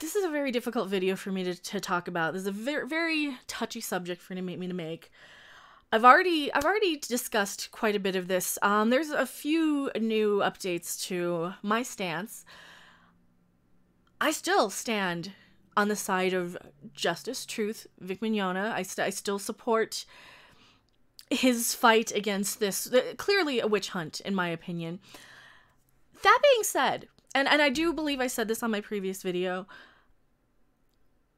this is a very difficult video for me to talk about. This is a very, very touchy subject for me to make. I've already discussed quite a bit of this. There's a few new updates to my stance. I still stand on the side of justice, truth, Vic Mignogna. I still support his fight against this, clearly a witch hunt, in my opinion. That being said, and I do believe I said this on my previous video,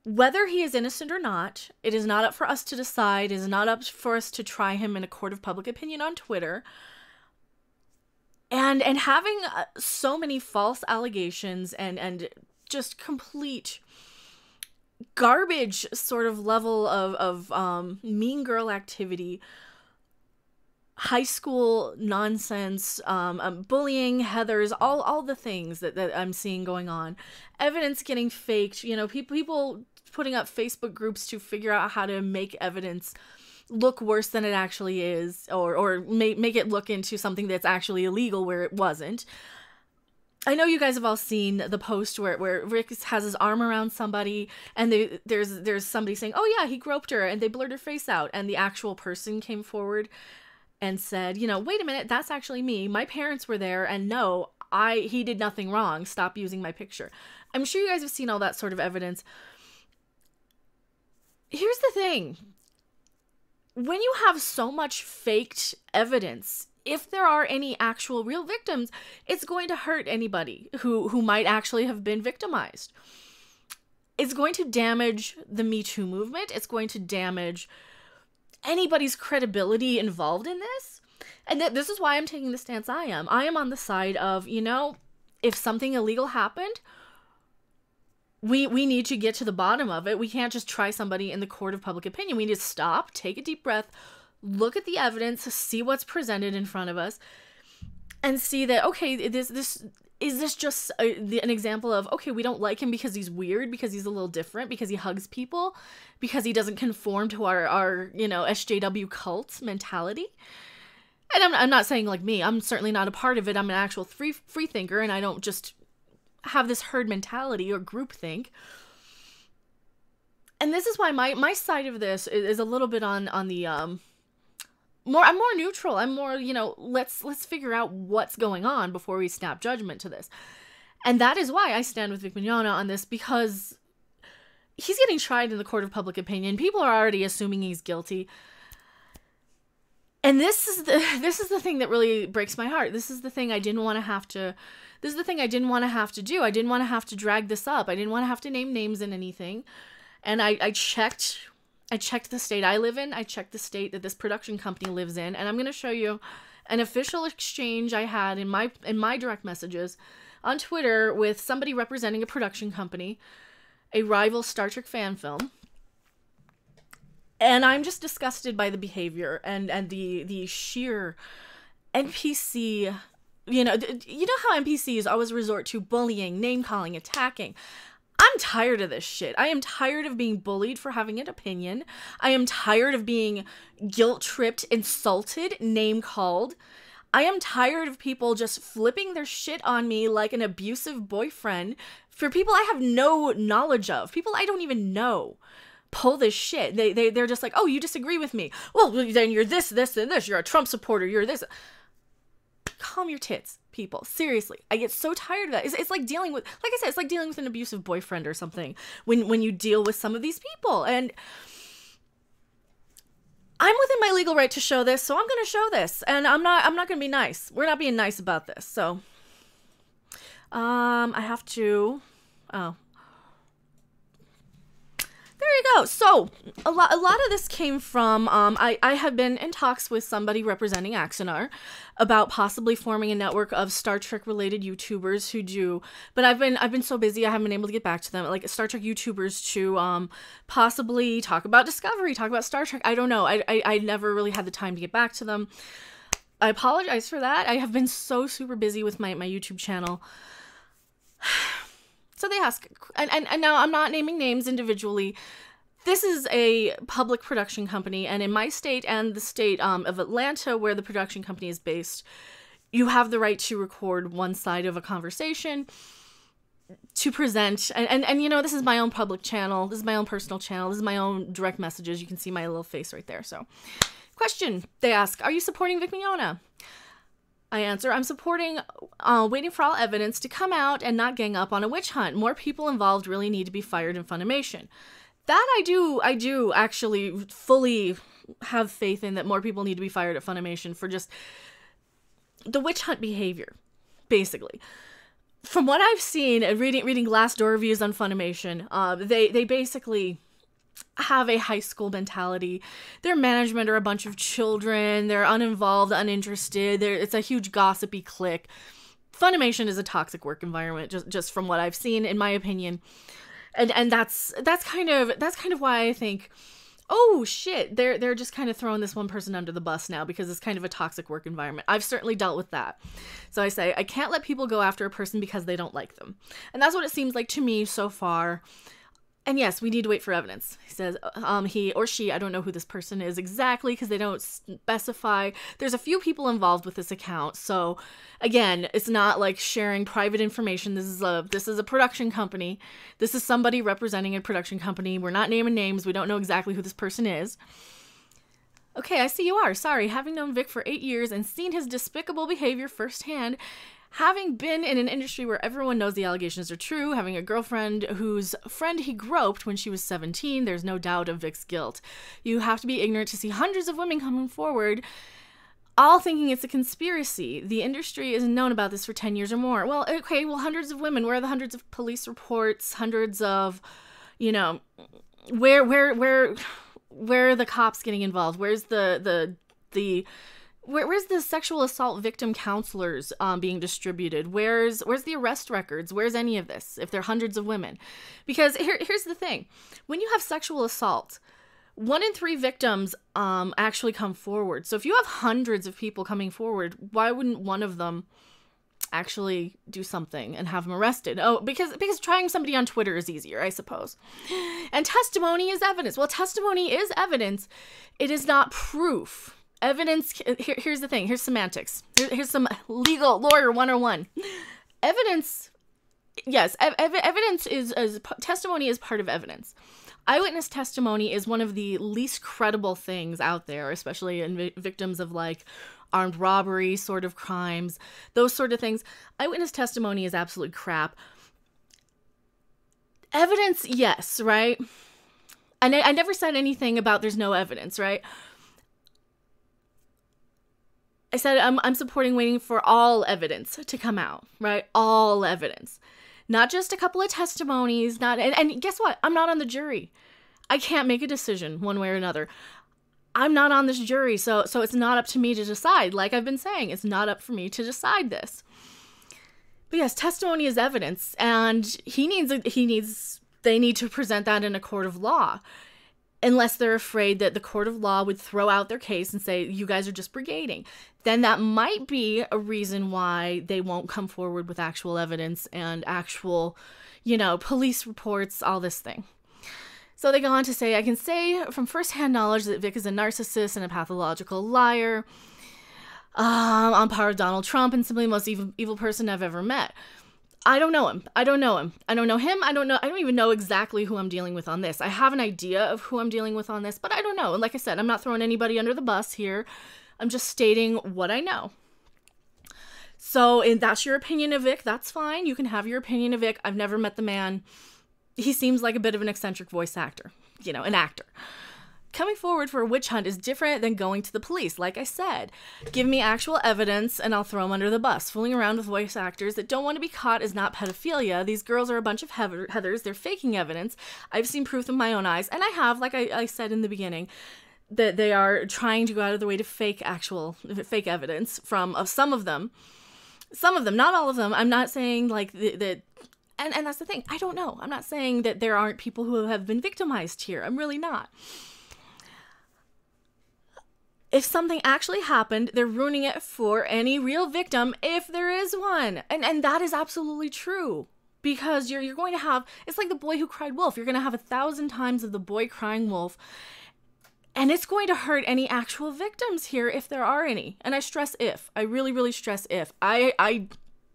whether he is innocent or not, it is not up for us to decide. It is not up for us to try him in a court of public opinion on Twitter. And having so many false allegations and just complete garbage sort of level of mean girl activity, high school nonsense, bullying, Heathers, all the things that I'm seeing going on, evidence getting faked, you know, people putting up Facebook groups to figure out how to make evidence look worse than it actually is, or make it look into something that's actually illegal where it wasn't. I know you guys have all seen the post where Rick has his arm around somebody, and there's somebody saying, "Oh yeah, he groped her," and they blurred her face out, and the actual person came forward and said, you know, "Wait a minute, that's actually me. My parents were there, and no, he did nothing wrong. Stop using my picture." I'm sure you guys have seen all that sort of evidence. Here's the thing. When you have so much faked evidence, if there are any actual real victims, it's going to hurt anybody who might actually have been victimized. It's going to damage the Me Too movement. It's going to damage anybody's credibility involved in this. And this is why I'm taking the stance I am. I am on the side of, you know, if something illegal happened, we need to get to the bottom of it. We can't just try somebody in the court of public opinion. We need to stop, take a deep breath, look at the evidence, see what's presented in front of us, and see that, okay, is this just an example of, okay, we don't like him because he's weird, because he's a little different, because he hugs people, because he doesn't conform to our you know, SJW cult mentality. And I'm not saying like me, I'm certainly not a part of it. I'm an actual free thinker, and I don't just have this herd mentality or groupthink. And this is why my side of this is a little bit on the I'm more neutral. I'm more, you know, let's figure out what's going on before we snap judgment to this. And that is why I stand with Vic Mignogna on this, because he's getting tried in the court of public opinion. People are already assuming he's guilty. And this is the thing that really breaks my heart. This is the thing I didn't want to have to do. I didn't want to have to drag this up. I didn't want to have to name names in anything. And I checked the state I live in. I checked the state that this production company lives in, and I'm going to show you an official exchange I had in my direct messages on Twitter with somebody representing a production company, a rival Star Trek fan film. And I'm just disgusted by the behavior and the sheer NPC, you know how NPCs always resort to bullying, name-calling, attacking. I'm tired of this shit. I am tired of being bullied for having an opinion. I am tired of being guilt-tripped, insulted, name-called. I am tired of people just flipping their shit on me like an abusive boyfriend for people I have no knowledge of, people I don't even know. Pull this shit. They're just like, "Oh, you disagree with me. Well, then you're this, and this. You're a Trump supporter. You're this." Calm your tits, people. Seriously. I get so tired of that. It's like dealing with, like I said, it's like dealing with an abusive boyfriend or something when you deal with some of these people. And I'm within my legal right to show this, so I'm going to show this. And I'm not going to be nice. We're not being nice about this. So, I have to, oh. There you go. So, a lot of this came from, I have been in talks with somebody representing Axanar about possibly forming a network of Star Trek related YouTubers who do, but I've been so busy I haven't been able to get back to them, like Star Trek YouTubers to possibly talk about Discovery, talk about Star Trek. I don't know. I never really had the time to get back to them. I apologize for that. I have been so super busy with my YouTube channel. So they ask, and now I'm not naming names individually. This is a public production company, and in my state and the state of Atlanta, where the production company is based, you have the right to record one side of a conversation. to present, and you know, this is my own public channel, this is my own personal channel, this is my own direct messages. You can see my little face right there. So, question, they ask, are you supporting Vic Mignogna? I answer, I'm supporting waiting for all evidence to come out and not gang up on a witch hunt. More people involved really need to be fired in Funimation. That I do actually fully have faith in, that more people need to be fired at Funimation for just the witch hunt behavior, basically. From what I've seen and reading Glassdoor reviews on Funimation, they basically have a high school mentality. Their management are a bunch of children. They're uninvolved, uninterested. It's a huge gossipy clique. Funimation is a toxic work environment, just from what I've seen, in my opinion. And that's kind of why I think, oh shit, they're just kind of throwing this one person under the bus now because it's kind of a toxic work environment. I've certainly dealt with that. So I say, I can't let people go after a person because they don't like them. And that's what it seems like to me so far. And yes, we need to wait for evidence. He says, he or she, I don't know who this person is exactly because they don't specify. There's a few people involved with this account. So again, it's not like sharing private information. This is a production company. This is somebody representing a production company. We're not naming names. We don't know exactly who this person is. Okay, I see you are. Sorry, having known Vic for 8 years and seen his despicable behavior firsthand, having been in an industry where everyone knows the allegations are true, having a girlfriend whose friend he groped when she was 17, there's no doubt of Vic's guilt. You have to be ignorant to see hundreds of women coming forward, all thinking it's a conspiracy. The industry isn't known about this for 10 years or more. Well, okay, well, hundreds of women. Where are the hundreds of police reports? Hundreds of, you know, where are the cops getting involved? Where's Where's the sexual assault victim counselors being distributed? Where's the arrest records? Where's any of this if there are hundreds of women? Because here's the thing. When you have sexual assault, 1 in 3 victims actually come forward. So if you have hundreds of people coming forward, why wouldn't one of them actually do something and have them arrested? Oh, because trying somebody on Twitter is easier, I suppose. And testimony is evidence. Well, testimony is evidence. It is not proof. Evidence, here's the thing, here's semantics. Here's some legal lawyer 101. Evidence, yes, evidence is testimony is part of evidence. Eyewitness testimony is one of the least credible things out there, especially in victims of like armed robbery sort of crimes, those sort of things. Eyewitness testimony is absolute crap. Evidence, yes, right? And I never said anything about there's no evidence, right? I said I'm supporting waiting for all evidence to come out, right? All evidence. Not just a couple of testimonies, and guess what? I'm not on the jury. I can't make a decision one way or another. I'm not on this jury, so it's not up to me to decide. Like I've been saying, it's not up for me to decide this. But yes, testimony is evidence, and they need to present that in a court of law. Unless they're afraid that the court of law would throw out their case and say, you guys are just brigading. Then that might be a reason why they won't come forward with actual evidence and actual, police reports, all this thing. So they go on to say, I can say from firsthand knowledge that Vic is a narcissist and a pathological liar, on par with Donald Trump and simply the most evil person I've ever met. I don't know him. I don't know him. I don't even know exactly who I'm dealing with on this. I have an idea of who I'm dealing with on this, but I don't know. And like I said, I'm not throwing anybody under the bus here. I'm just stating what I know. So, and that's your opinion of Vic. That's fine. You can have your opinion of Vic. I've never met the man. He seems like a bit of an eccentric voice actor, an actor. Coming forward for a witch hunt is different than going to the police. Like I said, give me actual evidence and I'll throw them under the bus. Fooling around with voice actors that don't want to be caught is not pedophilia. These girls are a bunch of Heathers. They're faking evidence. I've seen proof with my own eyes. And I have, like I said in the beginning, that they are trying to go out of their way to fake evidence from some of them. Some of them, not all of them. I'm not saying like that. And that's the thing. I don't know. I'm not saying that there aren't people who have been victimized here. I'm really not. If something actually happened, they're ruining it for any real victim, if there is one. And that is absolutely true. Because you're going to have, it's like the boy who cried wolf. You're going to have 1,000 times of the boy crying wolf. And it's going to hurt any actual victims here, if there are any. And I stress if. I really, really stress if. I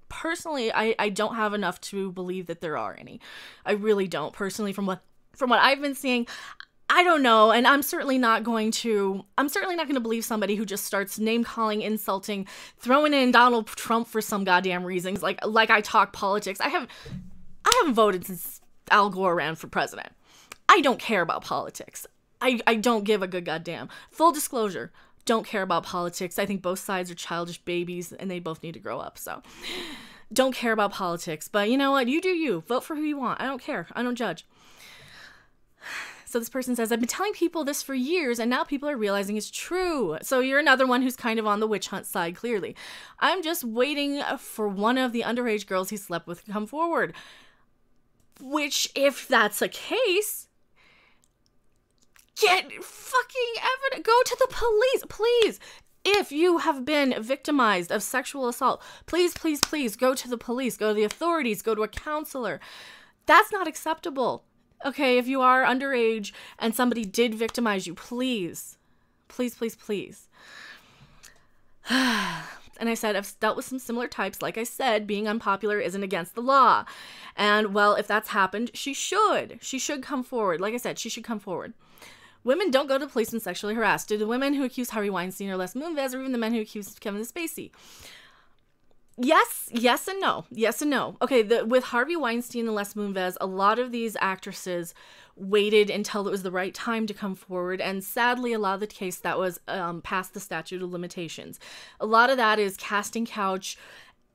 personally, I don't have enough to believe that there are any. I really don't. Personally, from what I've been seeing, I don't know, and I'm certainly not going to believe somebody who just starts name calling, insulting, throwing in Donald Trump for some goddamn reasons. Like I talk politics. I haven't voted since Al Gore ran for president. I don't care about politics. I don't give a good goddamn. Full disclosure, don't care about politics. I think both sides are childish babies and they both need to grow up. So don't care about politics. But you know what? You do you. Vote for who you want. I don't care. I don't judge. So this person says, I've been telling people this for years and now people are realizing it's true. So you're another one who's kind of on the witch hunt side, clearly. I'm just waiting for one of the underage girls he slept with to come forward. Which, if that's a case, get fucking evidence. Go to the police, please. If you have been victimized of sexual assault, please, please, please go to the police, go to the authorities, go to a counselor. That's not acceptable. Okay, if you are underage and somebody did victimize you, please, please, please, please. And I said, I've dealt with some similar types. Like I said, being unpopular isn't against the law. And, well, if that's happened, she should come forward. Like I said, she should come forward. Women don't go to police when sexually harassed. Do the women who accuse Harvey Weinstein or Les Moonves, or even the men who accuse Kevin Spacey? Yes and no. Yes and no. Okay, with Harvey Weinstein and Les Moonves, a lot of these actresses waited until it was the right time to come forward, and sadly, a lot of the case that was past the statute of limitations. A lot of that is casting couch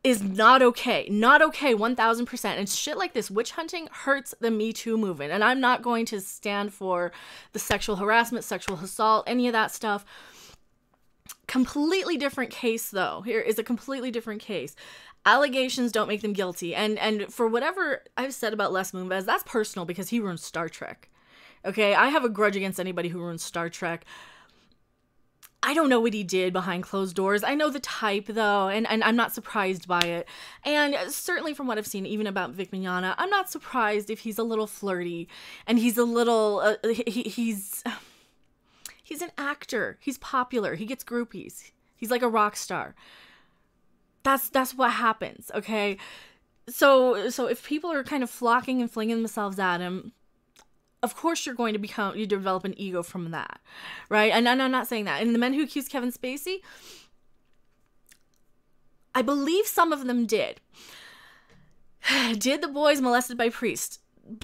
is not okay. Not okay, 1000%. And shit like this, witch hunting, hurts the Me Too movement. And I'm not going to stand for the sexual harassment, sexual assault, any of that stuff. Completely different case, though. Here is a completely different case. Allegations don't make them guilty. And for whatever I've said about Les Moonves, that's personal because he ruined Star Trek. Okay, I have a grudge against anybody who ruins Star Trek. I don't know what he did behind closed doors. I know the type, though, and I'm not surprised by it. And certainly from what I've seen, even about Vic Mignogna, I'm not surprised if he's a little flirty and he's a little, he's an actor. He's popular. He gets groupies. He's like a rock star. That's what happens, okay? So if people are kind of flocking and flinging themselves at him, of course you develop an ego from that, right? And I'm not saying that. And the men who accused Kevin Spacey, I believe some of them did. Did the boys molested by priests?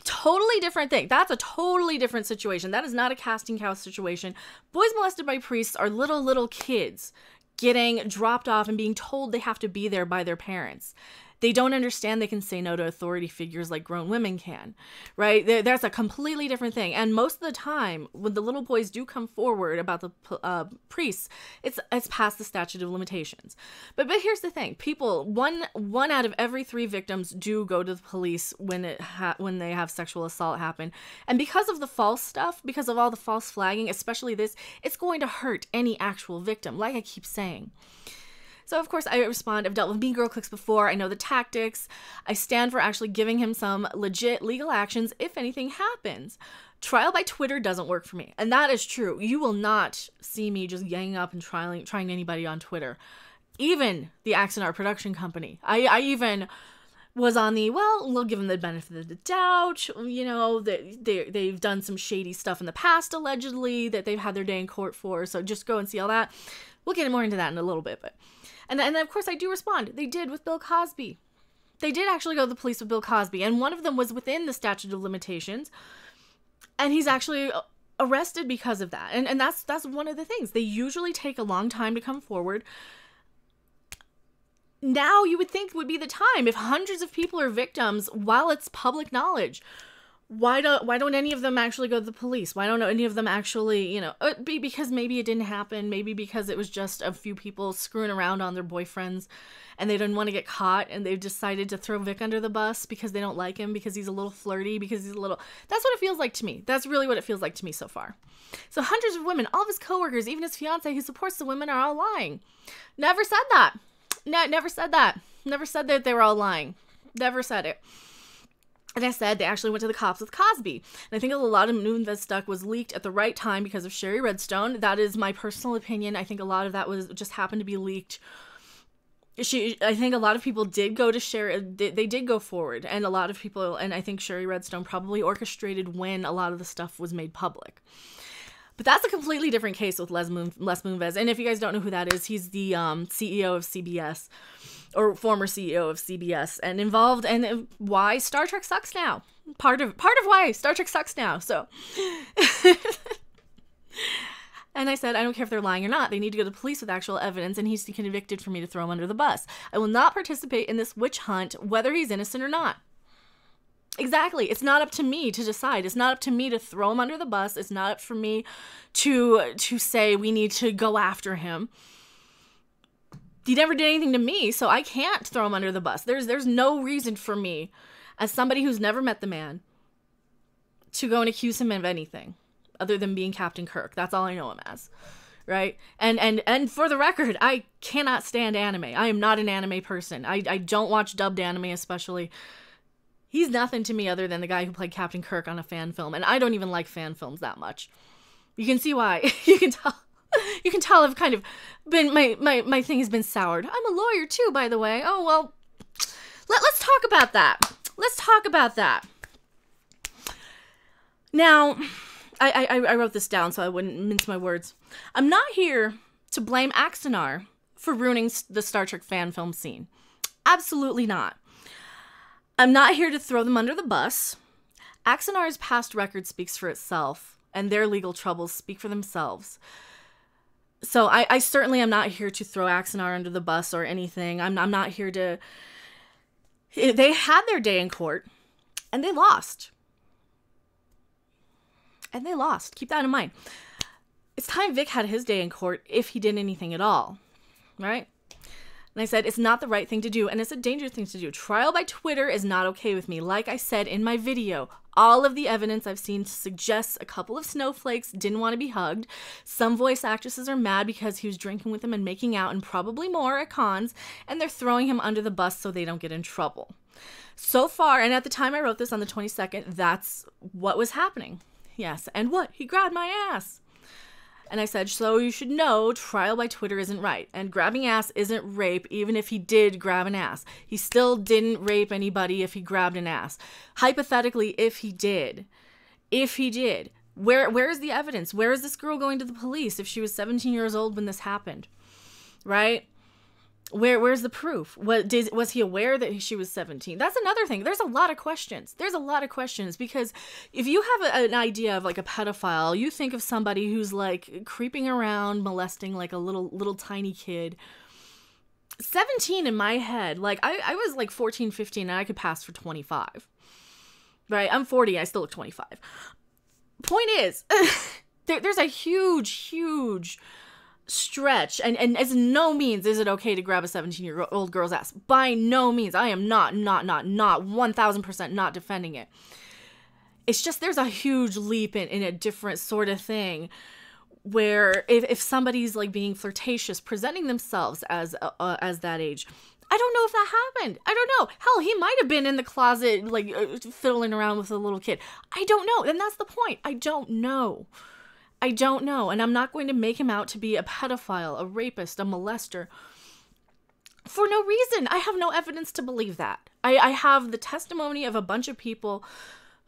Totally different thing. That's a totally different situation. That is not a casting couch situation. Boys molested by priests are little kids getting dropped off and being told they have to be there by their parents. They don't understand they can say no to authority figures like grown women can, right? That's a completely different thing. And most of the time, when the little boys do come forward about the priests, it's past the statute of limitations. But here's the thing: one out of every 3 victims do go to the police when they have sexual assault happen. And because of the false stuff, because of all the false flagging, especially this, it's going to hurt any actual victim. Like I keep saying. So, of course, I respond, I've dealt with mean girl clicks before. I know the tactics. I stand for actually giving him some legit legal actions if anything happens. Trial by Twitter doesn't work for me. And that is true. You will not see me just ganging up and trying anybody on Twitter. Even the Axe and Art production company. I even was on we'll give them the benefit of the doubt. You know, they've done some shady stuff in the past, allegedly, that they've had their day in court for. So just go and see all that. We'll get more into that in a little bit, And then, of course, I do respond. They did with Bill Cosby. They did actually go to the police with Bill Cosby. And one of them was within the statute of limitations. And he's actually arrested because of that. And that's one of the things. They usually take a long time to come forward. Now you would think would be the time. If hundreds of people are victims while it's public knowledge, why don't any of them actually go to the police? Why don't any of them actually, because maybe it didn't happen. Maybe because it was just a few people screwing around on their boyfriends and they didn't want to get caught and they've decided to throw Vic under the bus because they don't like him, because he's a little flirty, because he's that's what it feels like to me. That's really what it feels like to me so far. So hundreds of women, all of his coworkers, even his fiance who supports the women are all lying. Never said that. Never said that. Never said that they were all lying. Never said it. And I said they actually went to the cops with Cosby. And I think a lot of Moonves stuff was leaked at the right time because of Sherry Redstone. That is my personal opinion. I think a lot of that was just happened to be leaked I think a lot of people did go to Sherry, they did go forward, and a lot of people, and I think Sherry Redstone probably orchestrated when a lot of the stuff was made public. But that's a completely different case with Les Moonves. And if you guys don't know who that is, he's the CEO of CBS, or former CEO of CBS, and involved, and why Star Trek sucks now. Part of why Star Trek sucks now. So, and I said, I don't care if they're lying or not. They need to go to the police with actual evidence, and he's convicted for me to throw him under the bus. I will not participate in this witch hunt, whether he's innocent or not. Exactly. It's not up to me to decide. It's not up to me to throw him under the bus. It's not up for me to say we need to go after him. He never did anything to me, so I can't throw him under the bus. There's no reason for me, as somebody who's never met the man, to go and accuse him of anything other than being Captain Kirk. That's all I know him as. Right? And for the record, I cannot stand anime. I am not an anime person. I don't watch dubbed anime, especially. He's nothing to me other than the guy who played Captain Kirk on a fan film, and I don't even like fan films that much. You can see why. You can tell I've kind of been, my thing has been soured. I'm a lawyer too, by the way. Oh, well, let's talk about that. Let's talk about that. Now, I wrote this down so I wouldn't mince my words. I'm not here to blame Axanar for ruining the Star Trek fan film scene. Absolutely not. I'm not here to throw them under the bus. Axanar's past record speaks for itself, and their legal troubles speak for themselves. So I certainly am not here to throw Axanar under the bus or anything. I'm not here to... They had their day in court, and they lost. And they lost. Keep that in mind. It's time Vic had his day in court if he did anything at all, right? And I said, it's not the right thing to do, and it's a dangerous thing to do. Trial by Twitter is not okay with me. Like I said in my video, all of the evidence I've seen suggests a couple of snowflakes didn't want to be hugged. Some voice actresses are mad because he was drinking with them and making out, and probably more at cons, and they're throwing him under the bus so they don't get in trouble. So far, and at the time I wrote this on the 22nd, that's what was happening. Yes, and what? He grabbed my ass. And I said, so you should know trial by Twitter isn't right. And grabbing ass isn't rape, even if he did grab an ass. He still didn't rape anybody if he grabbed an ass. Hypothetically, if he did, where is the evidence? Where is this girl going to the police if she was 17 years old when this happened? Right? Where's the proof? Was he aware that she was 17? That's another thing. There's a lot of questions. Because if you have an idea of like a pedophile, you think of somebody who's like creeping around, molesting like a little tiny kid. 17 in my head, like I was like 14, 15, and I could pass for 25. Right? I'm 40, I still look 25. Point is, there's a huge stretch, and as no means is it okay to grab a 17-year-old girl's ass. By no means. I am not 1000% not defending it. It's just there's a huge leap in a different sort of thing where if somebody's like being flirtatious, presenting themselves as that age, I don't know if that happened. I don't know. Hell, he might have been in the closet like fiddling around with a little kid. I don't know. And that's the point. I don't know. And I'm not going to make him out to be a pedophile, a rapist, a molester. For no reason. I have no evidence to believe that. I have the testimony of a bunch of people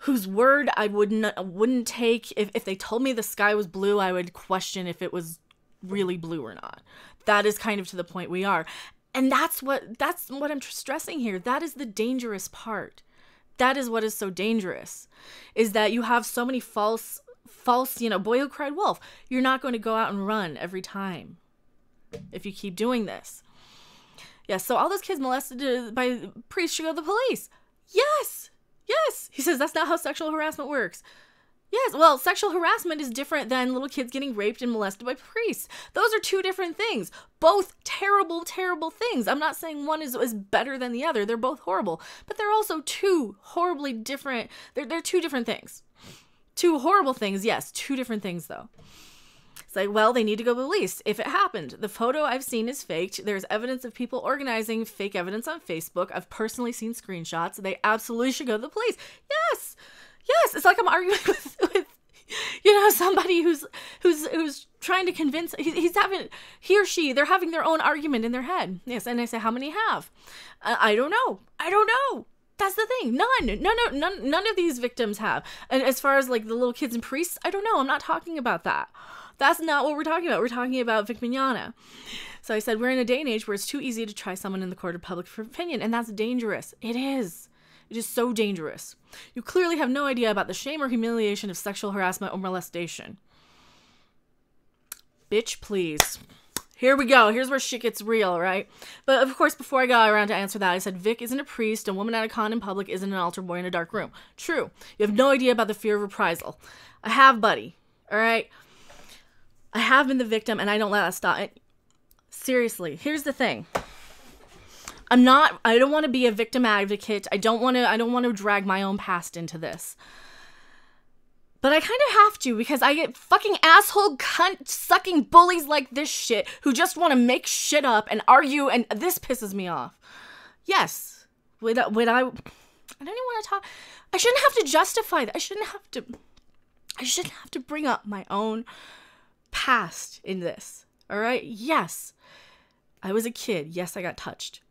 whose word I wouldn't take. If they told me the sky was blue, I would question if it was really blue or not. That is kind of to the point we are. And that's what I'm stressing here. That is the dangerous part. That is what is so dangerous, is that you have so many false, boy who cried wolf. You're not going to go out and run every time if you keep doing this. Yes, so all those kids molested by priests should go to the police. Yes. He says that's not how sexual harassment works. Yes, well, sexual harassment is different than little kids getting raped and molested by priests. Those are two different things. Both terrible, terrible things. I'm not saying one is better than the other. They're both horrible. But they're also two horribly different. They're two different things. Two horrible things, yes. Two different things, though. It's like, well, they need to go to the police. If it happened, the photo I've seen is faked. There's evidence of people organizing fake evidence on Facebook. I've personally seen screenshots. They absolutely should go to the police. Yes. It's like I'm arguing with somebody who's trying to convince, he or she, they're having their own argument in their head. Yes, and I say, how many have? I don't know. That's the thing. None of these victims have. And as far as like the little kids and priests, I don't know. I'm not talking about that. That's not what we're talking about. We're talking about Vic Mignogna. So I said, we're in a day and age where it's too easy to try someone in the court of public opinion, and that's dangerous. It is. It is so dangerous. You clearly have no idea about the shame or humiliation of sexual harassment or molestation. Bitch, please. Here we go. Here's where shit gets real, right? But of course, before I got around to answer that, I said, Vic isn't a priest. A woman at a con in public isn't an altar boy in a dark room. True. You have no idea about the fear of reprisal. I have, buddy. All right? I have been the victim, and I don't let that stop. Seriously, here's the thing. I don't want to be a victim advocate. I don't want to drag my own past into this. But I kind of have to, because I get fucking asshole cunt sucking bullies like this shit who just want to make shit up and argue, and this pisses me off. Yes. I don't even want to talk. I shouldn't have to justify that. I shouldn't have to bring up my own past in this. All right? Yes. I was a kid. Yes, I got touched.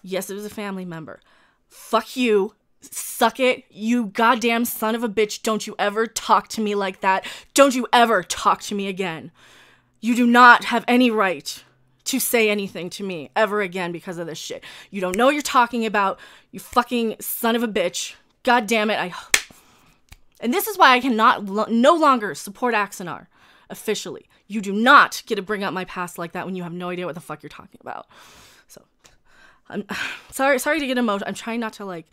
Yes, it was a family member. Fuck you. Suck it. You goddamn son of a bitch. Don't you ever talk to me like that. Don't you ever talk to me again. You do not have any right to say anything to me ever again because of this shit. You don't know what you're talking about. You fucking son of a bitch. God damn it. And this is why I cannot no longer support Axanar officially. You do not get to bring up my past like that when you have no idea what the fuck you're talking about. So, I'm sorry to get emotional. I'm trying not to like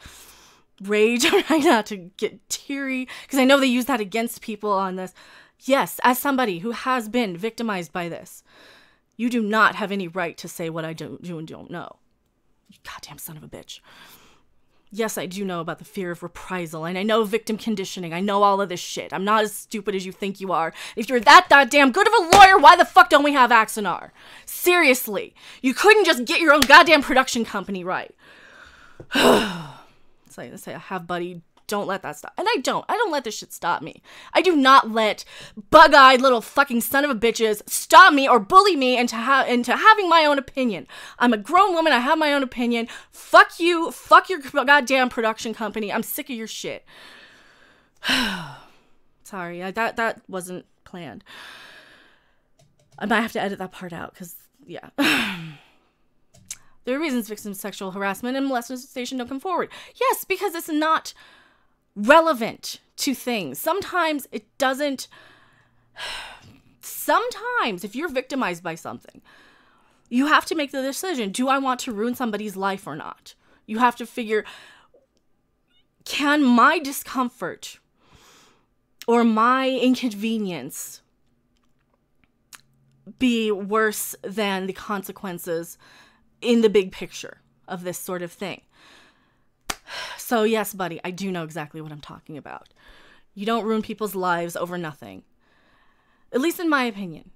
rage. I'm trying not to get teary because I know they use that against people on this. Yes, as somebody who has been victimized by this, you do not have any right to say what I do and don't know. You goddamn son of a bitch. Yes, I do know about the fear of reprisal, and I know victim conditioning. I know all of this shit. I'm not as stupid as you think you are. If you're that goddamn good of a lawyer, why the fuck don't we have Axanar? Seriously. You couldn't just get your own goddamn production company right. It's like, I have, buddy. Don't let that stop. And I don't let this shit stop me. I do not let bug-eyed little fucking son of a bitches stop me or bully me into having my own opinion. I'm a grown woman. I have my own opinion. Fuck you. Fuck your goddamn production company. I'm sick of your shit. Sorry, that wasn't planned. I might have to edit that part out because, yeah. There are reasons victims of sexual harassment and molestation don't come forward. Yes, because it's not relevant to things. Sometimes it doesn't. Sometimes if you're victimized by something, you have to make the decision, do I want to ruin somebody's life or not? You have to figure, can my discomfort or my inconvenience be worse than the consequences in the big picture of this sort of thing? So yes, buddy, I do know exactly what I'm talking about. You don't ruin people's lives over nothing. At least in my opinion,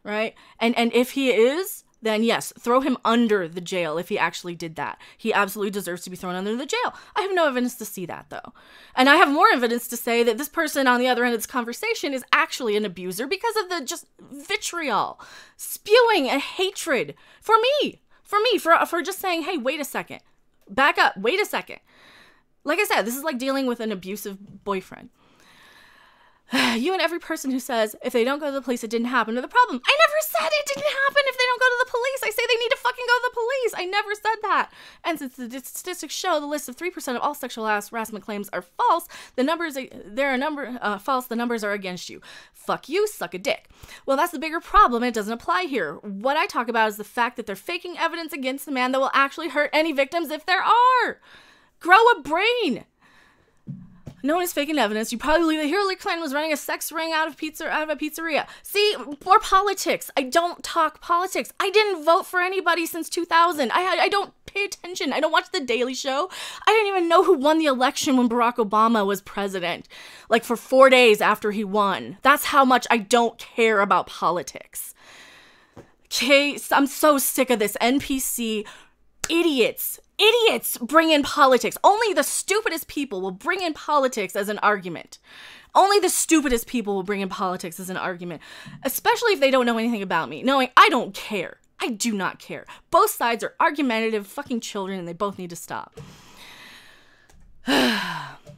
right? And if he is, then yes, throw him under the jail if he actually did that. He absolutely deserves to be thrown under the jail. I have no evidence to see that, though. And I have more evidence to say that this person on the other end of this conversation is actually an abuser because of the just vitriol, spewing a hatred for me, for just saying, hey, wait a second. Back up. Wait a second. Like I said, this is like dealing with an abusive boyfriend. You and every person who says, if they don't go to the police, it didn't happen, are the problem. I never said it didn't happen if they don't go to the police. I say they need to fucking go to the police. I never said that. And since the statistics show the list of 3% of all sexual harassment claims are false, the numbers are against you. Fuck you, suck a dick. Well, that's the bigger problem, and it doesn't apply here. What I talk about is the fact that they're faking evidence against the man that will actually hurt any victims if there are. Grow a brain. No one is faking evidence. You probably believe that Hillary Clinton was running a sex ring out of a pizzeria. See, more politics. I don't talk politics. I didn't vote for anybody since 2000. I don't pay attention. I don't watch The Daily Show. I didn't even know who won the election when Barack Obama was president. Like for 4 days after he won. That's how much I don't care about politics. Okay, I'm so sick of this NPC idiots bring in politics. Only the stupidest people will bring in politics as an argument. Only the stupidest people will bring in politics as an argument, especially if they don't know anything about me. Knowing I don't care. I do not care. Both sides are argumentative fucking children and they both need to stop.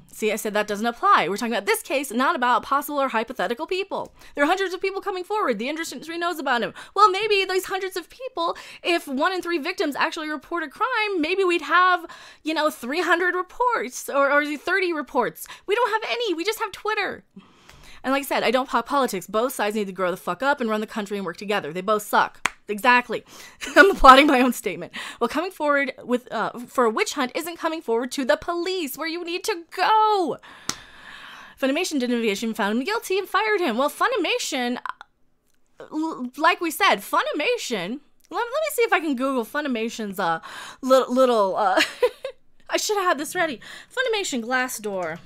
See, I said that doesn't apply. We're talking about this case, not about possible or hypothetical people. There are hundreds of people coming forward. The industry knows about him. Well, maybe these hundreds of people, if 1 in 3 victims actually report a crime, maybe we'd have, 300 reports or 30 reports. We don't have any. We just have Twitter. And like I said, I don't pop politics. Both sides need to grow the fuck up and run the country and work together. They both suck. Exactly. I'm applauding my own statement. Well, coming forward with for a witch hunt isn't coming forward to the police where you need to go. Funimation did an investigation, found him guilty, and fired him. Well, Funimation, like we said, Funimation. Let me see if I can Google Funimation's little. I should have had this ready. Funimation Glassdoor.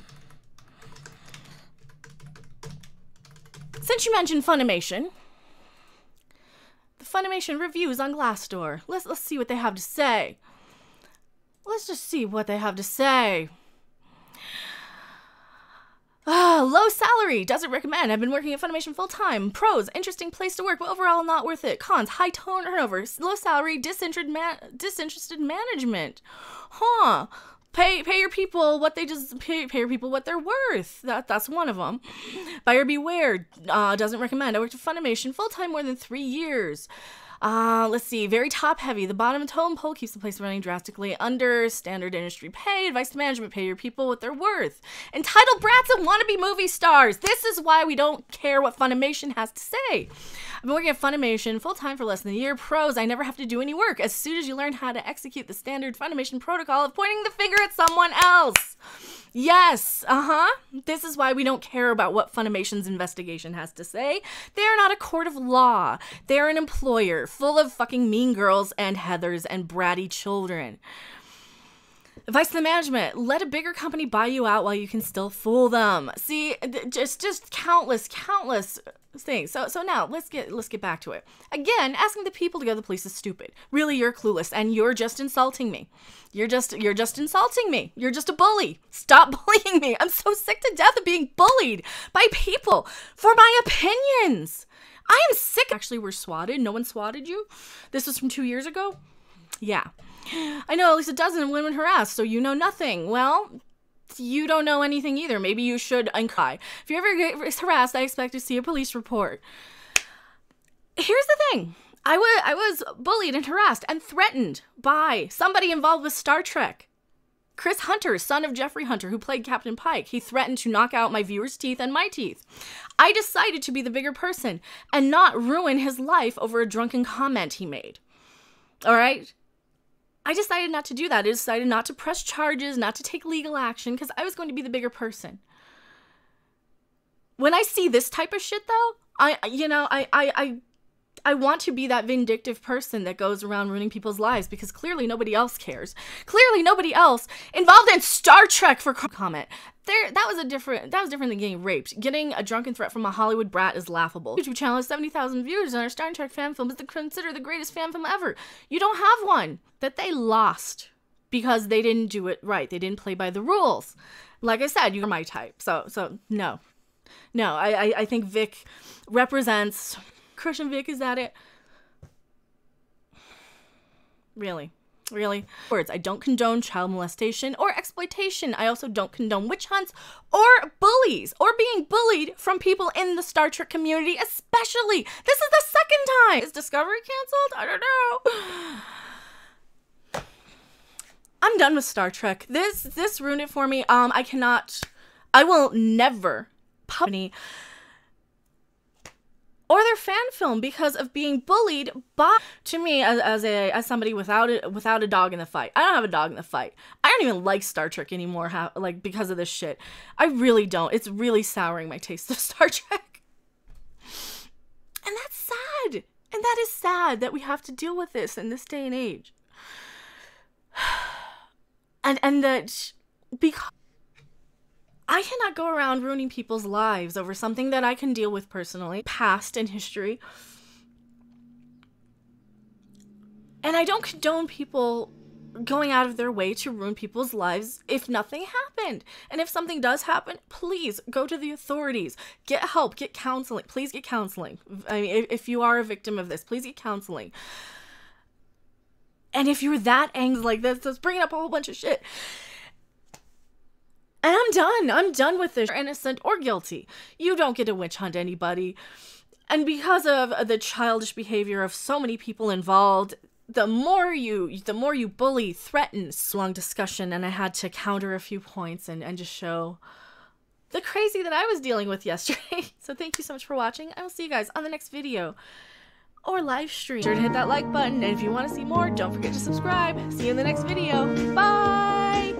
Since you mentioned Funimation. Funimation reviews on Glassdoor. Let's see what they have to say. Let's just see what they have to say. Low salary. Doesn't recommend. I've been working at Funimation full time. Pros. Interesting place to work, but overall not worth it. Cons. High turnover. Low salary. Disinterested management. Huh. Pay your people what they just pay your people what they're worth. That's one of them. Buyer beware. Doesn't recommend. I worked at Funimation full time more than 3 years. Let's see. Very top heavy. The bottom of totem pole keeps the place running drastically under standard industry pay. Advice to management: pay your people what they're worth. Entitled brats and wannabe movie stars. This is why we don't care what Funimation has to say. I've been working at Funimation full time for less than a year. Pros: I never have to do any work. As soon as you learn how to execute the standard Funimation protocol of pointing the finger at someone else. Yes, This is why we don't care about what Funimation's investigation has to say. They are not a court of law. They are an employer full of fucking mean girls and Heathers and bratty children. Advice to the management: let a bigger company buy you out while you can still fool them. See, just countless things. So now let's get back to it. Again, asking the people to go to the police is stupid. Really, you're clueless and you're just insulting me. You're just insulting me. You're just a bully. Stop bullying me. I'm so sick to death of being bullied by people for my opinions. I am sick. Actually, we're swatted. No one swatted you. This was from 2 years ago. Yeah. I know at least a dozen women harassed, so you know nothing. Well, you don't know anything either. Maybe you should uncry. If you ever get harassed, I expect to see a police report. Here's the thing. I was bullied and harassed and threatened by somebody involved with Star Trek. Chris Hunter, son of Jeffrey Hunter, who played Captain Pike. He threatened to knock out my viewer's teeth and my teeth. I decided to be the bigger person and not ruin his life over a drunken comment he made. All right? I decided not to do that. I decided not to press charges, not to take legal action, because I was going to be the bigger person. When I see this type of shit, though, I want to be that vindictive person that goes around ruining people's lives, because clearly nobody else cares. Clearly nobody else involved in Star Trek for comment. That was different than getting raped. Getting a drunken threat from a Hollywood brat is laughable. YouTube channel has 70,000 viewers, and our Star Trek fan film is considered the greatest fan film ever. You don't have one. That they lost because they didn't do it right. They didn't play by the rules. Like I said, you're my type. So no. I think Vic represents. Christian Vic, is that it? Really? Words. I don't condone child molestation or exploitation. I also don't condone witch hunts or bullies or being bullied from people in the Star Trek community, especially. This is the second time. Is Discovery canceled? I don't know. I'm done with Star Trek. This ruined it for me. I will never publish or their fan film because of being bullied by, to me, as somebody without a dog in the fight. I don't have a dog in the fight. I don't even like Star Trek anymore, because of this shit. I really don't. It's really souring my taste of Star Trek. And that's sad. And that is sad that we have to deal with this in this day and age. And that, because I cannot go around ruining people's lives over something that I can deal with personally, past and history. And I don't condone people going out of their way to ruin people's lives if nothing happened. And if something does happen, please go to the authorities. Get help, get counseling. Please get counseling. I mean, if you are a victim of this, please get counseling. And if you're that angry like this, that's bringing up a whole bunch of shit. And I'm done with this. Innocent or guilty. You don't get to witch hunt anybody. And because of the childish behavior of so many people involved, the more you bully, threaten, long discussion, and I had to counter a few points and just show the crazy that I was dealing with yesterday. So thank you so much for watching. I will see you guys on the next video or live stream. Be sure to hit that like button, and if you want to see more, don't forget to subscribe. See you in the next video. Bye!